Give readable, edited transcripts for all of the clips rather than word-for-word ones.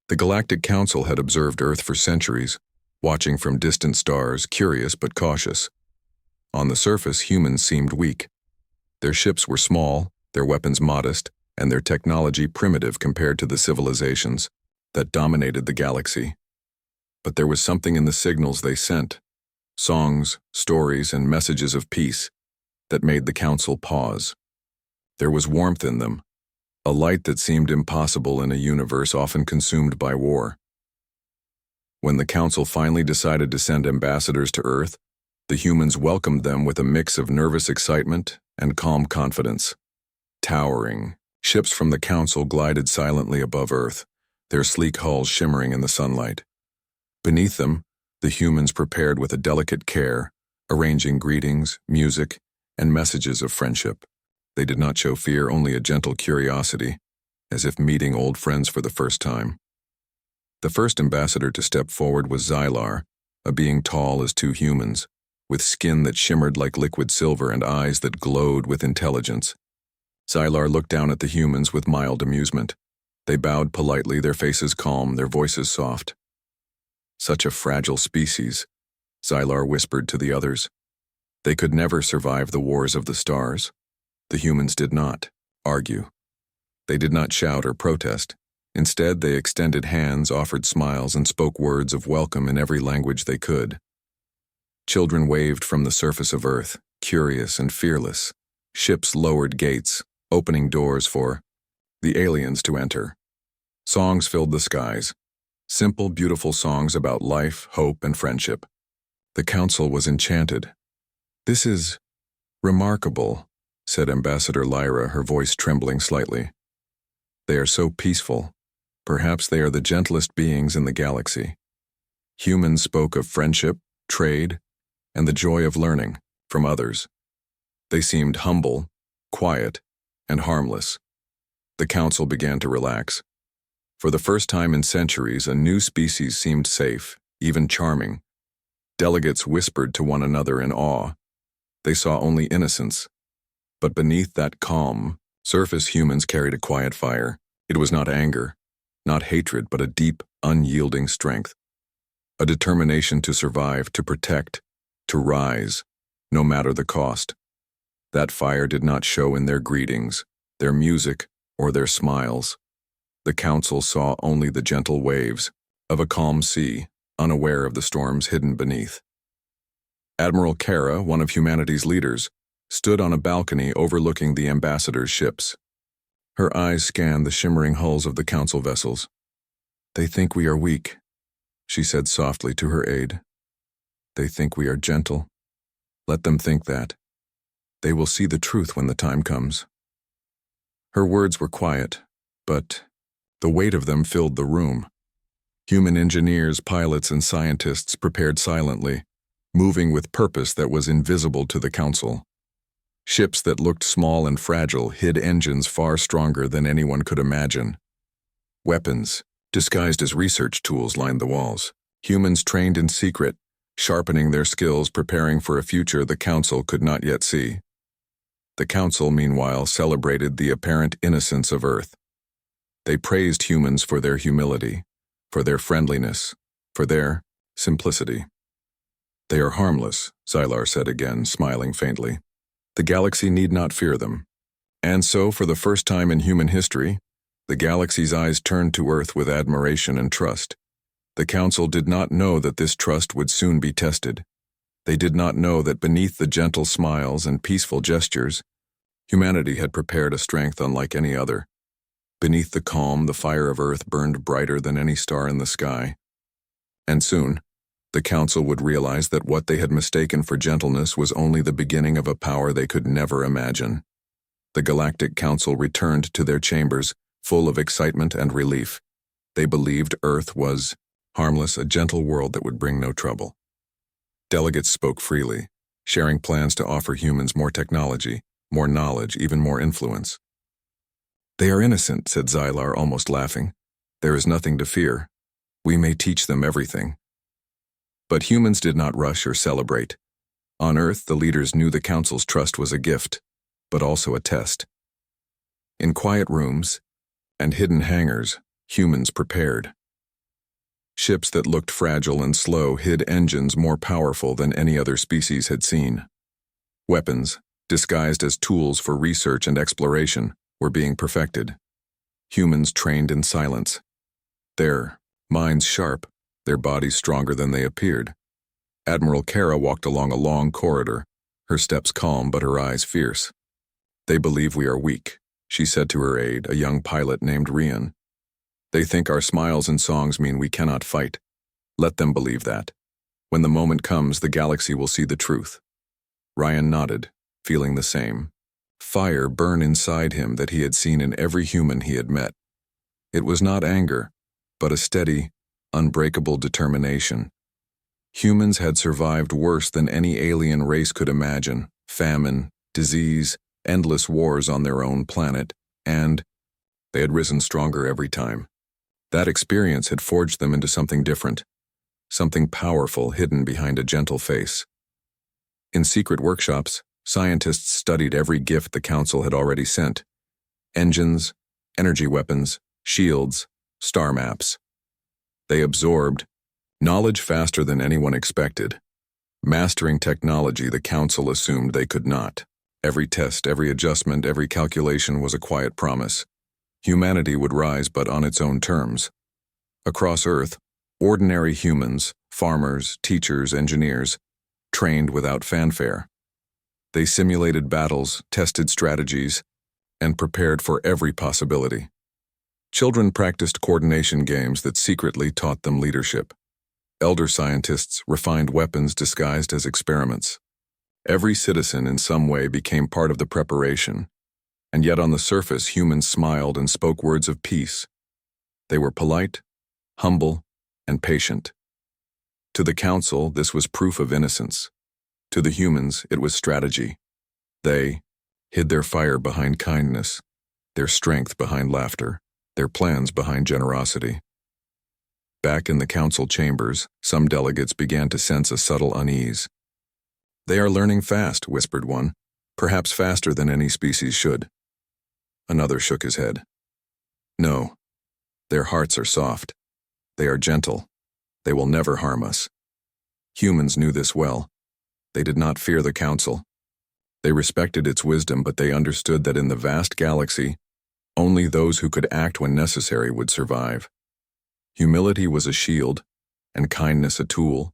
The Galactic Council had observed Earth for centuries, watching from distant stars, curious but cautious. On the surface, humans seemed weak. Their ships were small, their weapons modest, and their technology primitive compared to the civilizations that dominated the galaxy. But there was something in the signals they sent, songs, stories, and messages of peace, that made the Council pause. There was warmth in them, a light that seemed impossible in a universe often consumed by war. When the Council finally decided to send ambassadors to Earth, the humans welcomed them with a mix of nervous excitement and calm confidence. Towering, ships from the Council glided silently above Earth, their sleek hulls shimmering in the sunlight. Beneath them, the humans prepared with a delicate care, arranging greetings, music, and messages of friendship. They did not show fear, only a gentle curiosity, as if meeting old friends for the first time. The first ambassador to step forward was Xylar, a being tall as two humans, with skin that shimmered like liquid silver and eyes that glowed with intelligence. Xylar looked down at the humans with mild amusement. They bowed politely, their faces calm, their voices soft. "Such a fragile species," Xylar whispered to the others. "They could never survive the wars of the stars." The humans did not argue. They did not shout or protest. Instead, they extended hands, offered smiles, and spoke words of welcome in every language they could. Children waved from the surface of Earth, curious and fearless. Ships lowered gates, opening doors for the aliens to enter. Songs filled the skies. Simple, beautiful songs about life, hope, and friendship. The Council was enchanted. "This is remarkable," said Ambassador Lyra, her voice trembling slightly. "They are so peaceful. Perhaps they are the gentlest beings in the galaxy." Humans spoke of friendship, trade, and the joy of learning from others. They seemed humble, quiet, and harmless. The Council began to relax. For the first time in centuries, a new species seemed safe, even charming. Delegates whispered to one another in awe. They saw only innocence. But beneath that calm, surface, humans carried a quiet fire. It was not anger, not hatred, but a deep, unyielding strength. A determination to survive, to protect, to rise, no matter the cost. That fire did not show in their greetings, their music, or their smiles. The Council saw only the gentle waves of a calm sea, unaware of the storms hidden beneath. Admiral Kara, one of humanity's leaders, stood on a balcony overlooking the ambassadors' ships. Her eyes scanned the shimmering hulls of the Council vessels. "They think we are weak," she said softly to her aide. "They think we are gentle. Let them think that. They will see the truth when the time comes." Her words were quiet, but the weight of them filled the room. Human engineers, pilots, and scientists prepared silently, moving with purpose that was invisible to the Council. Ships that looked small and fragile hid engines far stronger than anyone could imagine. Weapons, disguised as research tools, lined the walls. Humans trained in secret, sharpening their skills, preparing for a future the Council could not yet see. The Council, meanwhile, celebrated the apparent innocence of Earth. They praised humans for their humility, for their friendliness, for their simplicity. "They are harmless," Xylar said again, smiling faintly. "The galaxy need not fear them." And so, for the first time in human history, the galaxy's eyes turned to Earth with admiration and trust. The Council did not know that this trust would soon be tested. They did not know that beneath the gentle smiles and peaceful gestures, humanity had prepared a strength unlike any other. Beneath the calm, the fire of Earth burned brighter than any star in the sky. And soon, the Council would realize that what they had mistaken for gentleness was only the beginning of a power they could never imagine. The Galactic Council returned to their chambers, full of excitement and relief. They believed Earth was harmless, a gentle world that would bring no trouble. Delegates spoke freely, sharing plans to offer humans more technology, more knowledge, even more influence. "They are innocent," said Xylar, almost laughing. "There is nothing to fear. We may teach them everything." But humans did not rush or celebrate. On Earth, the leaders knew the Council's trust was a gift, but also a test. In quiet rooms and hidden hangars, humans prepared. Ships that looked fragile and slow hid engines more powerful than any other species had seen. Weapons, disguised as tools for research and exploration, were being perfected. Humans trained in silence. Their minds sharp, their bodies stronger than they appeared. Admiral Kara walked along a long corridor, her steps calm but her eyes fierce. "They believe we are weak," she said to her aide, a young pilot named Rian. "They think our smiles and songs mean we cannot fight. Let them believe that. When the moment comes, the galaxy will see the truth." Ryan nodded, feeling the same. Fire burned inside him that he had seen in every human he had met. It was not anger, but a steady, unbreakable determination. Humans had survived worse than any alien race could imagine: famine, disease, endless wars on their own planet, and they had risen stronger every time. That experience had forged them into something different, something powerful hidden behind a gentle face. In secret workshops, scientists studied every gift the Council had already sent: engines, energy weapons, shields, star maps. They absorbed knowledge faster than anyone expected, mastering technology the Council assumed they could not. Every test, every adjustment, every calculation was a quiet promise. Humanity would rise, but on its own terms. Across Earth, ordinary humans, farmers, teachers, engineers, trained without fanfare. They simulated battles, tested strategies, and prepared for every possibility. Children practiced coordination games that secretly taught them leadership. Elder scientists refined weapons disguised as experiments. Every citizen in some way became part of the preparation, and yet on the surface humans smiled and spoke words of peace. They were polite, humble, and patient. To the Council, this was proof of innocence. To the humans, it was strategy. They hid their fire behind kindness, their strength behind laughter, their plans behind generosity. Back in the Council chambers, some delegates began to sense a subtle unease. "They are learning fast," whispered one, "perhaps faster than any species should." Another shook his head. "No, their hearts are soft. They are gentle. They will never harm us." Humans knew this well. They did not fear the Council. They respected its wisdom, but they understood that in the vast galaxy, only those who could act when necessary would survive. Humility was a shield, and kindness a tool.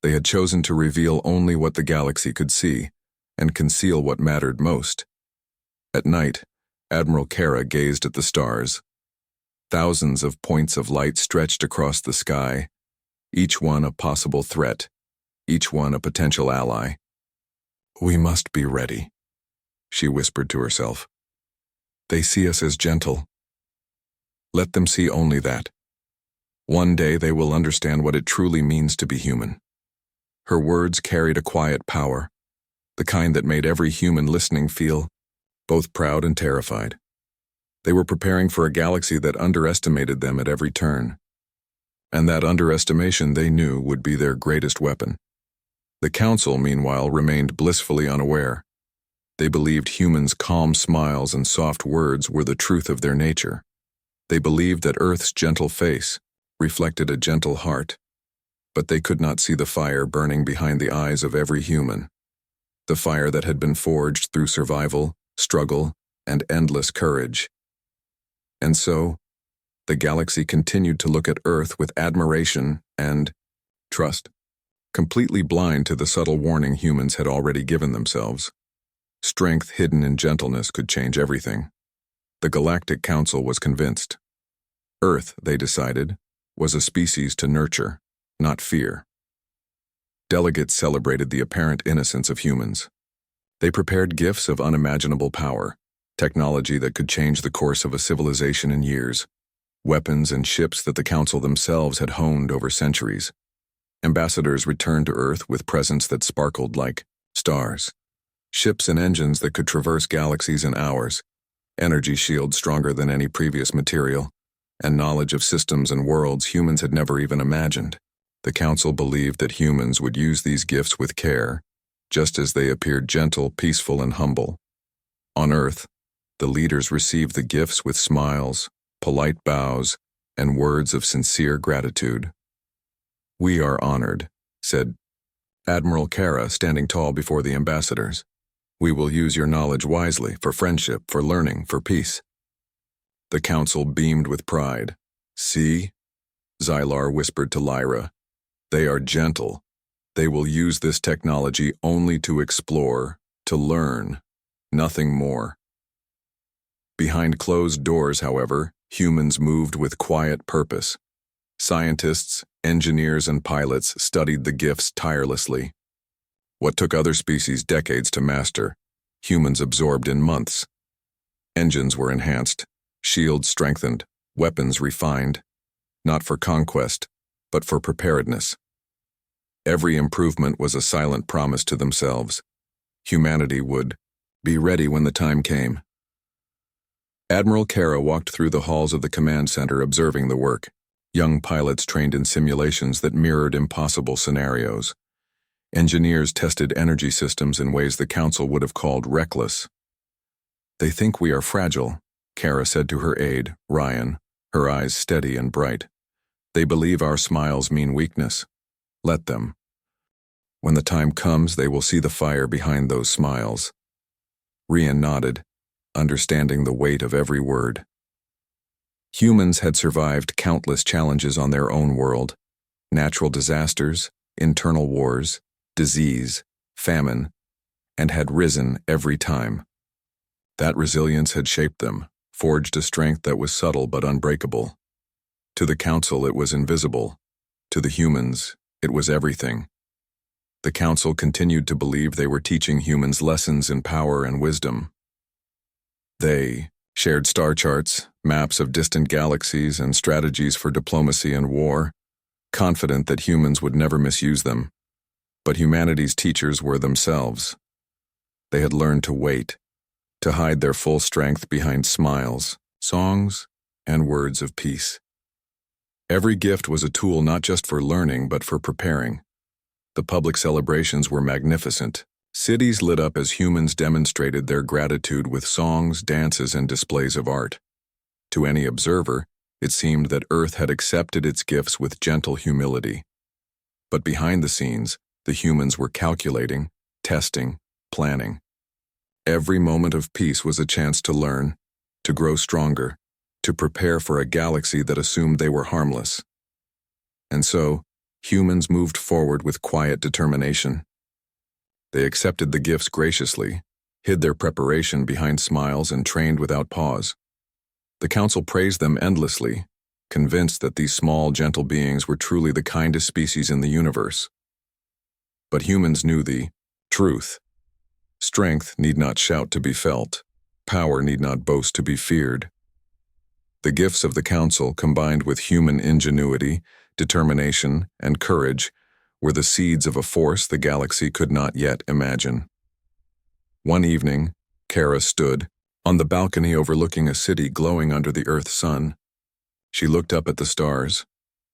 They had chosen to reveal only what the galaxy could see, and conceal what mattered most. At night, Admiral Kara gazed at the stars. Thousands of points of light stretched across the sky, each one a possible threat, each one a potential ally. "We must be ready," she whispered to herself. "They see us as gentle. Let them see only that. One day they will understand what it truly means to be human." Her words carried a quiet power, the kind that made every human listening feel both proud and terrified. They were preparing for a galaxy that underestimated them at every turn. And that underestimation, they knew, would be their greatest weapon. The Council, meanwhile, remained blissfully unaware. They believed humans' calm smiles and soft words were the truth of their nature. They believed that Earth's gentle face reflected a gentle heart. But they could not see the fire burning behind the eyes of every human. The fire that had been forged through survival, struggle, and endless courage. And so, the galaxy continued to look at Earth with admiration and trust, completely blind to the subtle warning humans had already given themselves. Strength hidden in gentleness could change everything. The Galactic Council was convinced. Earth, they decided, was a species to nurture, not fear. Delegates celebrated the apparent innocence of humans. They prepared gifts of unimaginable power, technology that could change the course of a civilization in years, weapons and ships that the Council themselves had honed over centuries. Ambassadors returned to Earth with presents that sparkled like stars, ships and engines that could traverse galaxies in hours, energy shields stronger than any previous material, and knowledge of systems and worlds humans had never even imagined. The Council believed that humans would use these gifts with care, just as they appeared gentle, peaceful, and humble. On Earth, the leaders received the gifts with smiles, polite bows, and words of sincere gratitude. "We are honored," said Admiral Kara, standing tall before the ambassadors. "We will use your knowledge wisely, for friendship, for learning, for peace." The council beamed with pride. "See?" Xylar whispered to Lyra. "They are gentle. They will use this technology only to explore, to learn, nothing more." Behind closed doors, however, humans moved with quiet purpose. Scientists, engineers, and pilots studied the gifts tirelessly. What took other species decades to master, humans absorbed in months. Engines were enhanced, shields strengthened, weapons refined, not for conquest, but for preparedness. Every improvement was a silent promise to themselves. Humanity would be ready when the time came. Admiral Kara walked through the halls of the command center observing the work. Young pilots trained in simulations that mirrored impossible scenarios. Engineers tested energy systems in ways the Council would have called reckless. "They think we are fragile," Kara said to her aide, Ryan, her eyes steady and bright. "They believe our smiles mean weakness. Let them. When the time comes, they will see the fire behind those smiles." Rian nodded, understanding the weight of every word. Humans had survived countless challenges on their own world: natural disasters, internal wars, disease, famine, and had risen every time. That resilience had shaped them, forged a strength that was subtle but unbreakable. To the Council it was invisible. To the humans, it was everything. The Council continued to believe they were teaching humans lessons in power and wisdom. They shared star charts, maps of distant galaxies, and strategies for diplomacy and war, confident that humans would never misuse them. But humanity's teachers were themselves. They had learned to wait, to hide their full strength behind smiles, songs, and words of peace. Every gift was a tool not just for learning but for preparing. The public celebrations were magnificent. Cities lit up as humans demonstrated their gratitude with songs, dances, and displays of art. To any observer, it seemed that Earth had accepted its gifts with gentle humility. But behind the scenes, the humans were calculating, testing, planning. Every moment of peace was a chance to learn, to grow stronger, to prepare for a galaxy that assumed they were harmless. And so, humans moved forward with quiet determination. They accepted the gifts graciously, hid their preparation behind smiles, and trained without pause. The Council praised them endlessly, convinced that these small, gentle beings were truly the kindest species in the universe. But humans knew the truth. Strength need not shout to be felt. Power need not boast to be feared. The gifts of the Council, combined with human ingenuity, determination, and courage, were the seeds of a force the galaxy could not yet imagine. One evening, Kara stood on the balcony overlooking a city glowing under the Earth's sun. She looked up at the stars,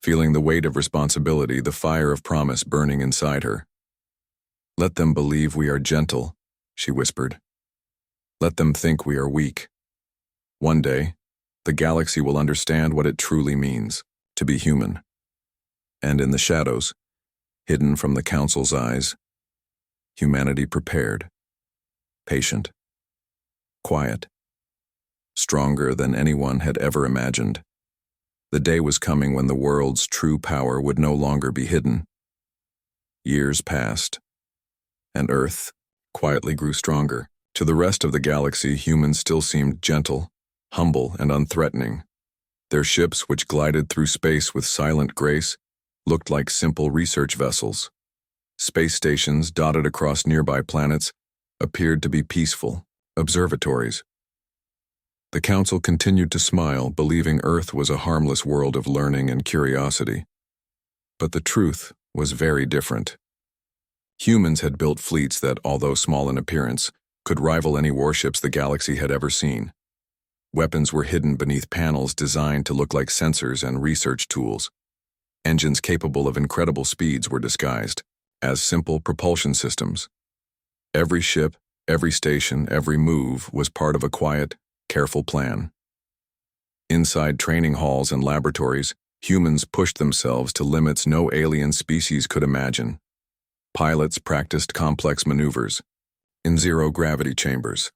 feeling the weight of responsibility, the fire of promise burning inside her. "Let them believe we are gentle," she whispered. "Let them think we are weak. One day, the galaxy will understand what it truly means to be human." And in the shadows, hidden from the Council's eyes, humanity prepared, patient, quiet, stronger than anyone had ever imagined. The day was coming when the world's true power would no longer be hidden. Years passed, and Earth quietly grew stronger. To the rest of the galaxy, humans still seemed gentle, humble, and unthreatening. Their ships, which glided through space with silent grace, looked like simple research vessels. Space stations dotted across nearby planets appeared to be peaceful observatories. The Council continued to smile, believing Earth was a harmless world of learning and curiosity. But the truth was very different. Humans had built fleets that, although small in appearance, could rival any warships the galaxy had ever seen. Weapons were hidden beneath panels designed to look like sensors and research tools. Engines capable of incredible speeds were disguised as simple propulsion systems. Every ship, every station, every move was part of a quiet, careful plan. Inside training halls and laboratories, humans pushed themselves to limits no alien species could imagine. Pilots practiced complex maneuvers in zero-gravity chambers.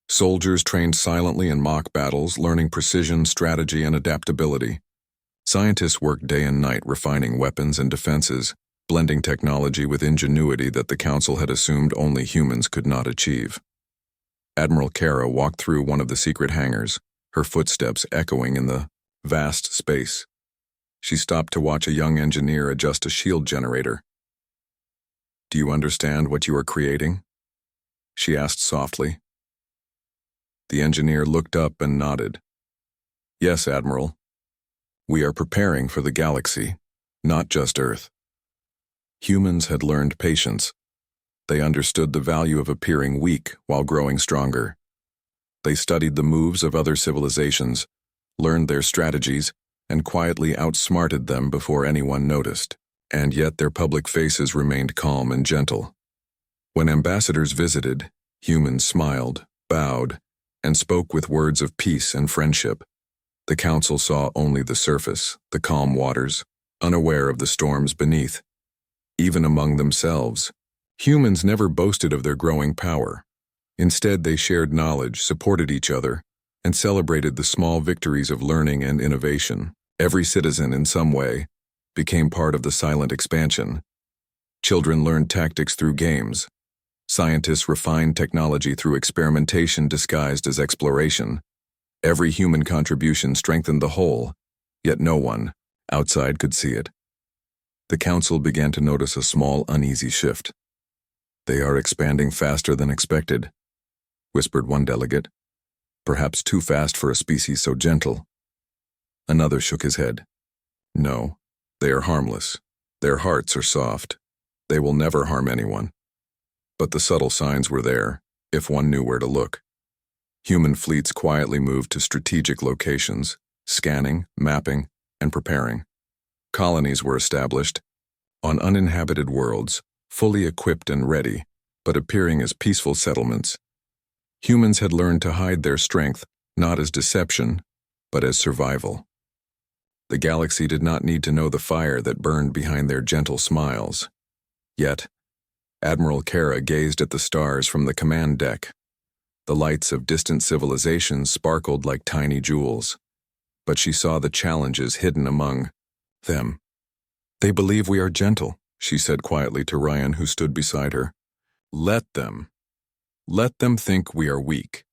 Soldiers trained silently in mock battles, learning precision, strategy, and adaptability. Scientists worked day and night refining weapons and defenses, blending technology with ingenuity that the Council had assumed only humans could not achieve. Admiral Kara walked through one of the secret hangars, her footsteps echoing in the vast space. She stopped to watch a young engineer adjust a shield generator. "Do you understand what you are creating?" she asked softly. The engineer looked up and nodded. "Yes, Admiral. We are preparing for the galaxy, not just Earth." Humans had learned patience. They understood the value of appearing weak while growing stronger. They studied the moves of other civilizations, learned their strategies, and quietly outsmarted them before anyone noticed. And yet their public faces remained calm and gentle. When ambassadors visited, humans smiled, bowed, and spoke with words of peace and friendship. The Council saw only the surface, the calm waters, unaware of the storms beneath. Even among themselves, humans never boasted of their growing power. Instead, they shared knowledge, supported each other, and celebrated the small victories of learning and innovation. Every citizen, in some way, became part of the silent expansion. Children learned tactics through games. Scientists refined technology through experimentation disguised as exploration. Every human contribution strengthened the whole, yet no one outside could see it. The Council began to notice a small, uneasy shift. "They are expanding faster than expected," whispered one delegate. "Perhaps too fast for a species so gentle." Another shook his head. "No, they are harmless. Their hearts are soft. They will never harm anyone." But the subtle signs were there, if one knew where to look. Human fleets quietly moved to strategic locations, scanning, mapping, and preparing. Colonies were established on uninhabited worlds, fully equipped and ready, but appearing as peaceful settlements. Humans had learned to hide their strength, not as deception, but as survival. The galaxy did not need to know the fire that burned behind their gentle smiles. Yet, Admiral Kara gazed at the stars from the command deck. The lights of distant civilizations sparkled like tiny jewels, but she saw the challenges hidden among them. "They believe we are gentle," she said quietly to Ryan, who stood beside her. Let them think we are weak.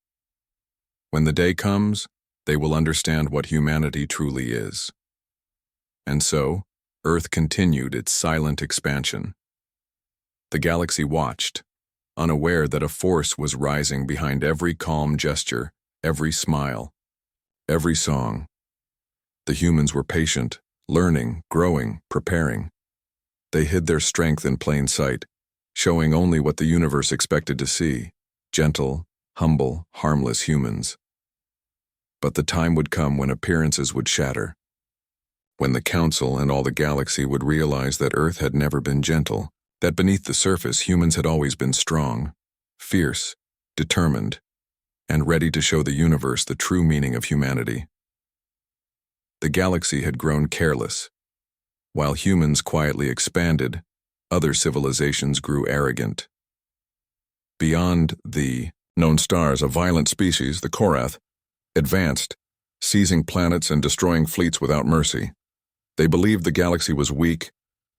When the day comes, they will understand what humanity truly is." And so, Earth continued its silent expansion. The galaxy watched, unaware that a force was rising behind every calm gesture, every smile, every song. The humans were patient, learning, growing, preparing. They hid their strength in plain sight, showing only what the universe expected to see: gentle, humble, harmless humans. But the time would come when appearances would shatter, when the Council and all the galaxy would realize that Earth had never been gentle, that beneath the surface humans had always been strong, fierce, determined, and ready to show the universe the true meaning of humanity. The galaxy had grown careless. While humans quietly expanded, other civilizations grew arrogant. Beyond the known stars, a violent species, the Korath, advanced, seizing planets and destroying fleets without mercy. They believed the galaxy was weak,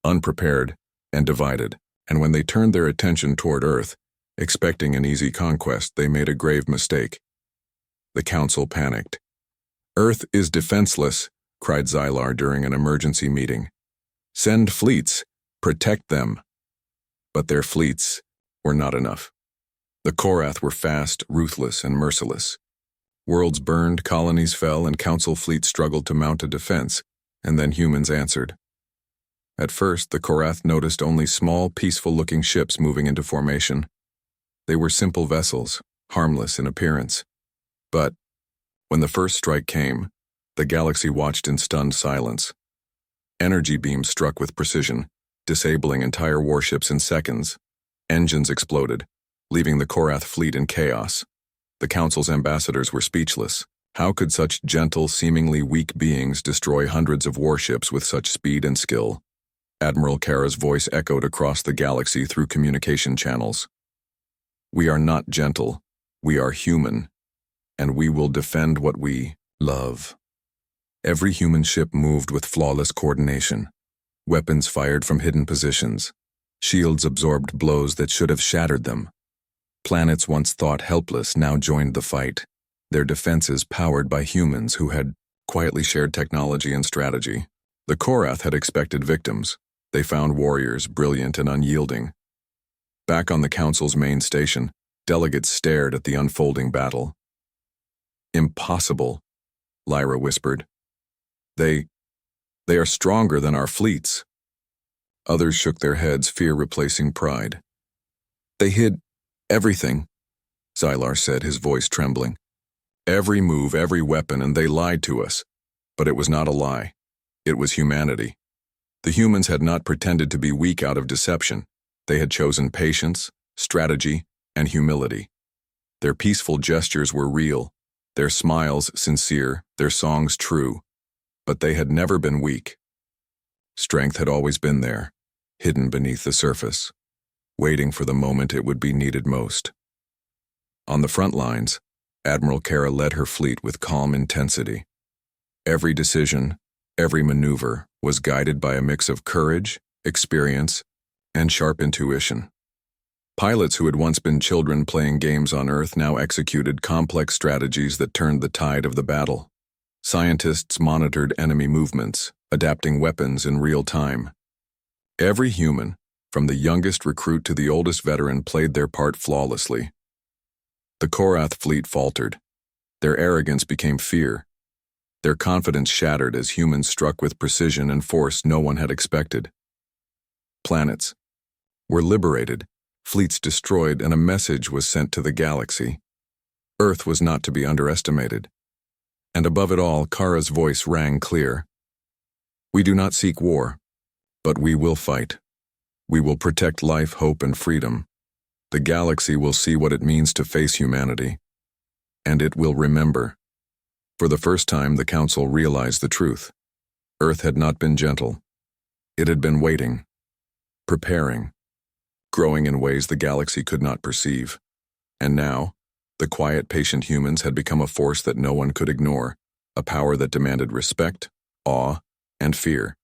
unprepared, and divided, and when they turned their attention toward Earth, expecting an easy conquest, they made a grave mistake. The Council panicked. "Earth is defenseless," cried Xylar during an emergency meeting. "Send fleets, protect them." But their fleets were not enough. The Korath were fast, ruthless, and merciless. Worlds burned, colonies fell, and Council fleets struggled to mount a defense, and then humans answered. At first, the Korath noticed only small, peaceful-looking ships moving into formation. They were simple vessels, harmless in appearance. But when the first strike came, the galaxy watched in stunned silence. Energy beams struck with precision, disabling entire warships in seconds. Engines exploded, leaving the Korath fleet in chaos. The Council's ambassadors were speechless. How could such gentle, seemingly weak beings destroy hundreds of warships with such speed and skill? Admiral Kara's voice echoed across the galaxy through communication channels. We are not gentle, we are human, and we will defend what we love. Every human ship moved with flawless coordination. Weapons fired from hidden positions. Shields absorbed blows that should have shattered them. Planets once thought helpless now joined the fight, their defenses powered by humans who had quietly shared technology and strategy. The Korath had expected victims. They found warriors brilliant and unyielding. Back on the Council's main station, delegates stared at the unfolding battle. Impossible, Lyra whispered. They are stronger than our fleets. Others shook their heads, fear replacing pride. They hid everything, Xylar said, his voice trembling. Every move, every weapon, and they lied to us. But it was not a lie. It was humanity. The humans had not pretended to be weak out of deception. They had chosen patience, strategy, and humility. Their peaceful gestures were real, their smiles sincere, their songs true. But they had never been weak. Strength had always been there, hidden beneath the surface, waiting for the moment it would be needed most. On the front lines, Admiral Kara led her fleet with calm intensity. Every decision, every maneuver was guided by a mix of courage, experience, and sharp intuition. Pilots who had once been children playing games on Earth now executed complex strategies that turned the tide of the battle. Scientists monitored enemy movements, adapting weapons in real time. Every human, from the youngest recruit to the oldest veteran, played their part flawlessly. The Korath fleet faltered. Their arrogance became fear. Their confidence shattered as humans struck with precision and force no one had expected. Planets were liberated, fleets destroyed, and a message was sent to the galaxy. Earth was not to be underestimated. And above it all, Kara's voice rang clear. We do not seek war, but we will fight. We will protect life, hope, and freedom. The galaxy will see what it means to face humanity. And it will remember. For the first time, the Council realized the truth. Earth had not been gentle. It had been waiting, preparing, growing in ways the galaxy could not perceive. And now, the quiet, patient humans had become a force that no one could ignore, a power that demanded respect, awe, and fear.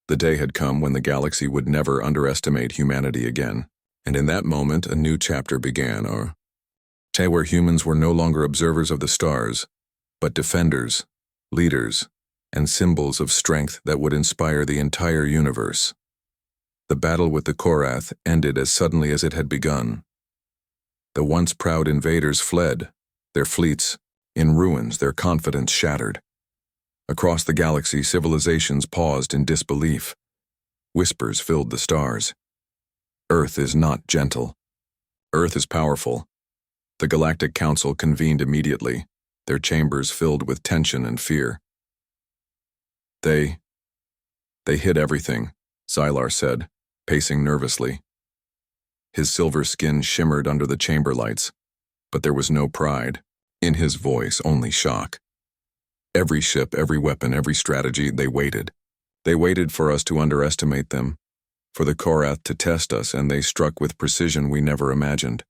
The day had come when the galaxy would never underestimate humanity again, and in that moment a new chapter began, a day where humans were no longer observers of the stars, but defenders, leaders, and symbols of strength that would inspire the entire universe. The battle with the Korath ended as suddenly as it had begun. The once proud invaders fled, their fleets in ruins, their confidence shattered. Across the galaxy, civilizations paused in disbelief. Whispers filled the stars. Earth is not gentle. Earth is powerful. The Galactic Council convened immediately, their chambers filled with tension and fear. They hid everything, Xylar said, pacing nervously. His silver skin shimmered under the chamber lights, but there was no pride. In his voice, only shock. Every ship, every weapon, every strategy, they waited. They waited for us to underestimate them, for the Korath to test us, and they struck with precision we never imagined.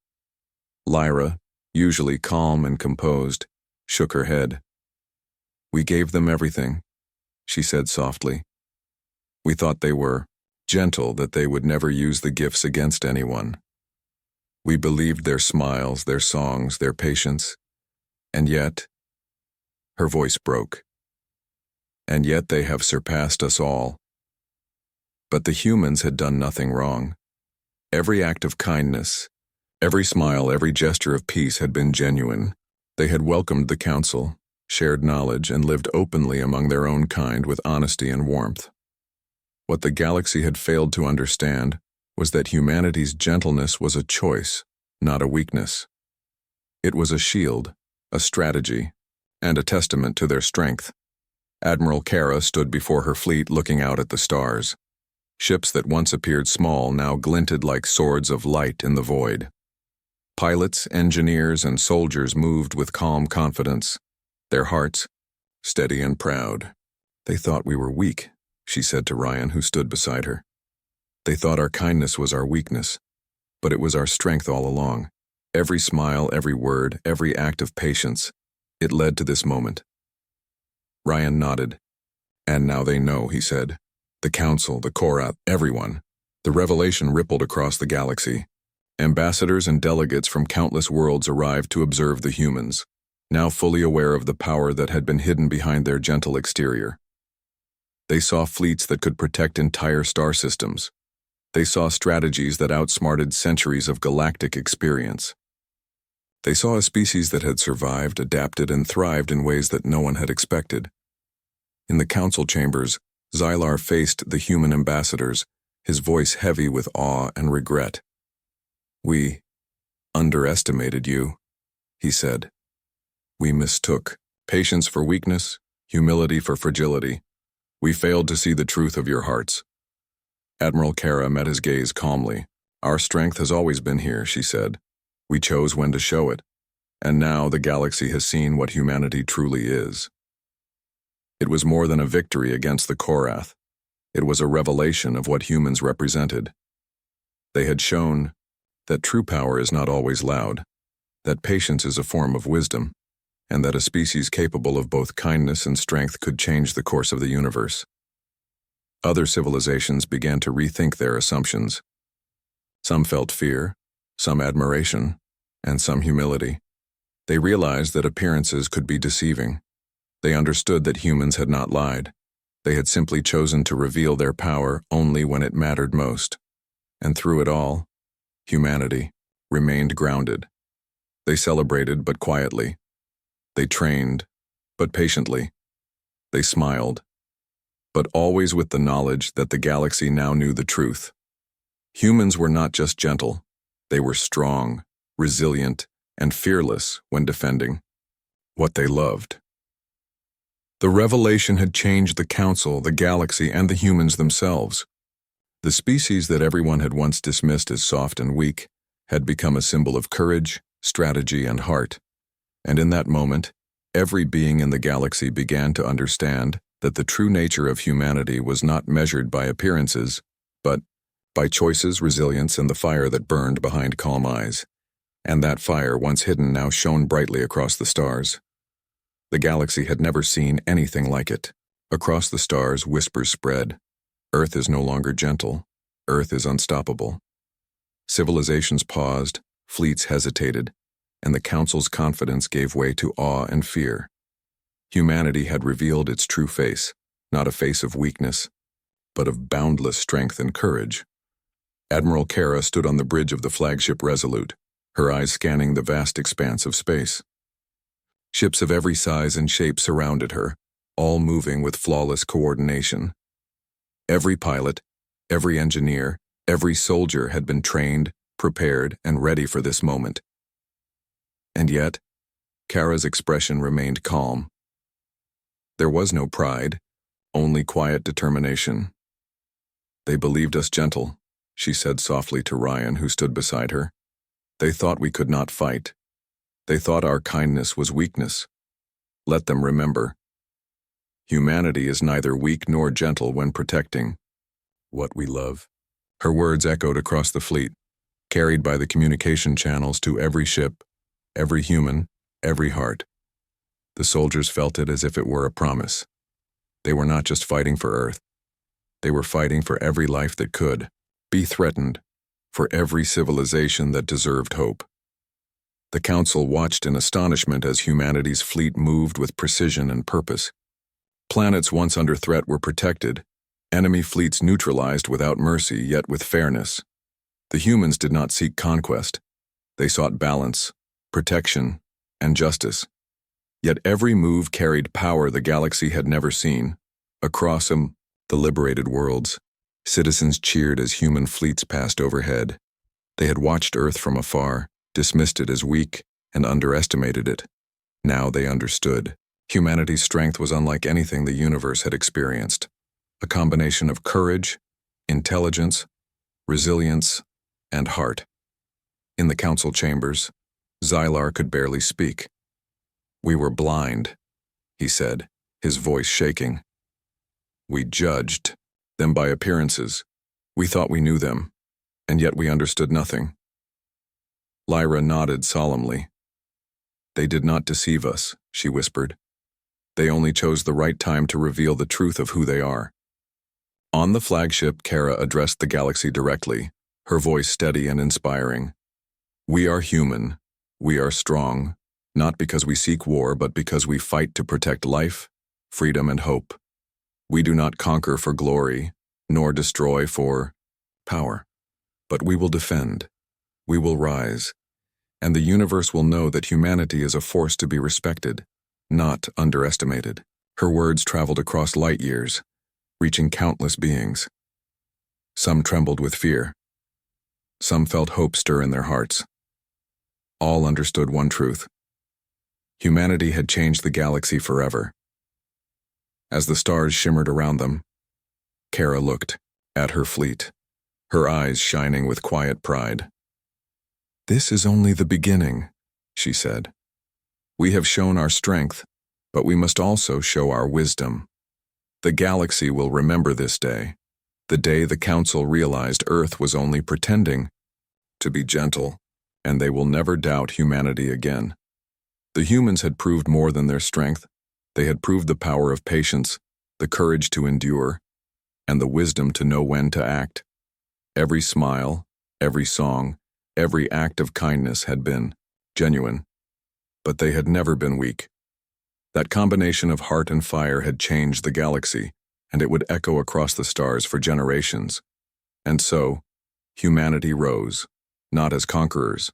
Lyra, usually calm and composed, shook her head. We gave them everything, she said softly. We thought they were gentle, that they would never use the gifts against anyone. We believed their smiles, their songs, their patience, and yet, her voice broke. And yet they have surpassed us all. But the humans had done nothing wrong. Every act of kindness, every smile, every gesture of peace had been genuine. They had welcomed the Council, shared knowledge, and lived openly among their own kind with honesty and warmth. What the galaxy had failed to understand was that humanity's gentleness was a choice, not a weakness. It was a shield, a strategy, and a testament to their strength. Admiral Kara stood before her fleet looking out at the stars. Ships that once appeared small now glinted like swords of light in the void. Pilots, engineers, and soldiers moved with calm confidence. their hearts steady and proud. They thought we were weak, she said to Ryan, who stood beside her. They thought our kindness was our weakness, but it was our strength all along. Every smile, every word, every act of patience, it led to this moment. Ryan nodded. And now they know, he said. The council, the Korath, everyone. The revelation rippled across the galaxy. Ambassadors and delegates from countless worlds arrived to observe the humans, now fully aware of the power that had been hidden behind their gentle exterior. They saw fleets that could protect entire star systems. They saw strategies that outsmarted centuries of galactic experience. They saw a species that had survived, adapted, and thrived in ways that no one had expected. In the council chambers, Xylar faced the human ambassadors, his voice heavy with awe and regret. "We underestimated you," he said. "We mistook patience for weakness, humility for fragility. We failed to see the truth of your hearts." Admiral Kara met his gaze calmly. "Our strength has always been here," she said. "We chose when to show it, and now the galaxy has seen what humanity truly is." It was more than a victory against the Korath. It was a revelation of what humans represented. They had shown that true power is not always loud, that patience is a form of wisdom, and that a species capable of both kindness and strength could change the course of the universe. Other civilizations began to rethink their assumptions. Some felt fear, some admiration, and some humility. They realized that appearances could be deceiving. They understood that humans had not lied. They had simply chosen to reveal their power only when it mattered most. And through it all, humanity remained grounded. They celebrated, but quietly. They trained, but patiently. They smiled, but always with the knowledge that the galaxy now knew the truth. Humans were not just gentle. They were strong, resilient, and fearless when defending what they loved. The revelation had changed the council, the galaxy, and the humans themselves. The species that everyone had once dismissed as soft and weak had become a symbol of courage, strategy, and heart. And in that moment, every being in the galaxy began to understand that the true nature of humanity was not measured by appearances, but by choices, resilience, and the fire that burned behind calm eyes. And that fire, once hidden, now shone brightly across the stars. The galaxy had never seen anything like it. Across the stars, whispers spread. Earth is no longer gentle. Earth is unstoppable. Civilizations paused, fleets hesitated, and the council's confidence gave way to awe and fear. Humanity had revealed its true face, not a face of weakness, but of boundless strength and courage. Admiral Kara stood on the bridge of the flagship Resolute, her eyes scanning the vast expanse of space. Ships of every size and shape surrounded her, all moving with flawless coordination. Every pilot, every engineer, every soldier had been trained, prepared, and ready for this moment. And yet, Kara's expression remained calm. There was no pride, only quiet determination. "They believed us gentle," she said softly to Ryan, who stood beside her. "They thought we could not fight. They thought our kindness was weakness. Let them remember. Humanity is neither weak nor gentle when protecting what we love." Her words echoed across the fleet, carried by the communication channels to every ship, every human, every heart. The soldiers felt it as if it were a promise. They were not just fighting for Earth. They were fighting for every life that could be threatened, for every civilization that deserved hope. The council watched in astonishment as humanity's fleet moved with precision and purpose. Planets once under threat were protected, enemy fleets neutralized without mercy, yet with fairness. The humans did not seek conquest. They sought balance, protection, and justice. Yet every move carried power the galaxy had never seen. Across the liberated worlds, citizens cheered as human fleets passed overhead. They had watched Earth from afar, dismissed it as weak, and underestimated it. Now they understood. Humanity's strength was unlike anything the universe had experienced. A combination of courage, intelligence, resilience, and heart. In the council chambers, Xylar could barely speak. "We were blind," he said, his voice shaking. We judged them by appearances. We thought we knew them, and yet we understood nothing. Lyra nodded solemnly. They did not deceive us, she whispered. They only chose the right time to reveal the truth of who they are. On the flagship, Kara addressed the galaxy directly, her voice steady and inspiring. We are human. We are strong, not because we seek war, but because we fight to protect life, freedom, and hope. We do not conquer for glory, nor destroy for power. But we will defend. We will rise. And the universe will know that humanity is a force to be respected, not underestimated. Her words traveled across light years, reaching countless beings. Some trembled with fear. Some felt hope stir in their hearts. All understood one truth. Humanity had changed the galaxy forever. As the stars shimmered around them, Kara looked at her fleet, her eyes shining with quiet pride. This is only the beginning, she said. We have shown our strength, but we must also show our wisdom. The galaxy will remember this day, the day the Council realized Earth was only pretending to be gentle, and they will never doubt humanity again. The humans had proved more than their strength. They had proved the power of patience, the courage to endure, and the wisdom to know when to act. Every smile, every song, every act of kindness had been genuine, but they had never been weak. That combination of heart and fire had changed the galaxy, and it would echo across the stars for generations. And so, humanity rose, not as conquerors,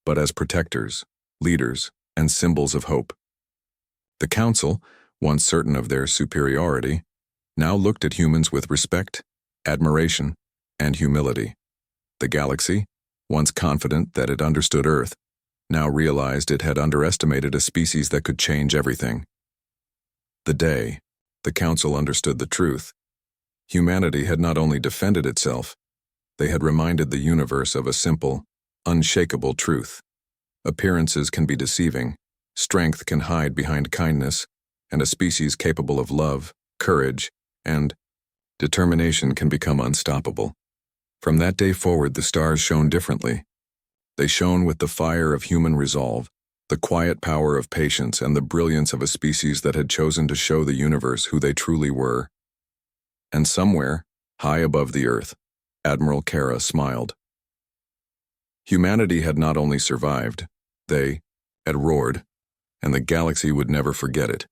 but as protectors, leaders, and symbols of hope. The Council, once certain of their superiority, now looked at humans with respect, admiration, and humility. The galaxy, once confident that it understood Earth, now realized it had underestimated a species that could change everything. The day the Council understood the truth, humanity had not only defended itself, they had reminded the universe of a simple, unshakable truth. Appearances can be deceiving, strength can hide behind kindness, and a species capable of love, courage, and determination can become unstoppable. From that day forward, the stars shone differently. They shone with the fire of human resolve, the quiet power of patience, and the brilliance of a species that had chosen to show the universe who they truly were. And somewhere, high above the earth, Admiral Kara smiled. Humanity had not only survived, they had roared, and the galaxy would never forget it.